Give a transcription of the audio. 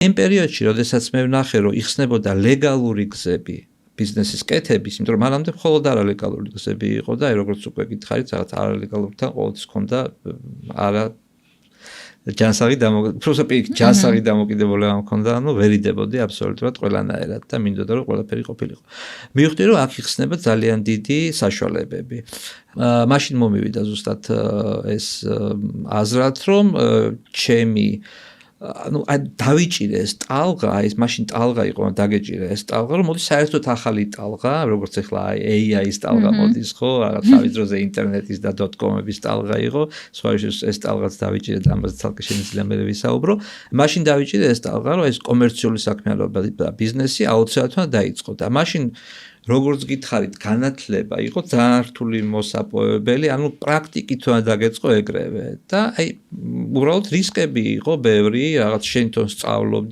იმ პერიოდში, როდესაც მე ვნახე, რომ იხსნებოდა ლეგალური გზები ბიზნესის კეთების, იმიტომ რომ მანამდე მხოლოდ არალეგალური გზები იყო და როგორც უკვე გითხარით, რაღაც არალეგალურთან ყოველთვის ჰქონდა არა ჯანსაღი ჯანსაღი დამოკიდებულება მქონდა, ანუ ვერიდებოდი აბსოლუტურად ყველანაირად და მინდოდა რომ ყველაფერი ყოფილიყო. მივხვდი რომ აქ იხსნება ძალიან დიდი საშუალებები. მაშინ მომივიდა ზუსტად ეს აზრად, რომ ჩემი დავიჭირე ეს ტალღა, ეს მაშინ ტალღა იყო, დაგეჭირე ეს ტალღა, რომ მოდი საერთოდ ახალი ტალღა, როგორც ახლა AI-ის ტალღა მოდის, ხო, რაღაც თავის დროზე ინტერნეტის და .com-ების ტალღა იყო, სხვა ეს ტალღაც დავიჭირე და ამაზე თალკე შეიძლება მე ვისაუბრო. მაშინ დავიჭირე ეს ტალღა, რომ ეს კომერციული საქმიანობა და ბიზნესი აუცილებლად დაიწყო და მაშინ როგორც გითხარით, განათლება იყო ძალიან რთული მოსაპოვებელი, ანუ პრაქტიკით უნდა დაგეწყო ეგრევე და აი უბრალოდ რისკები იყო ბევრი, რაღაც შენ თვითონ სწავლობდი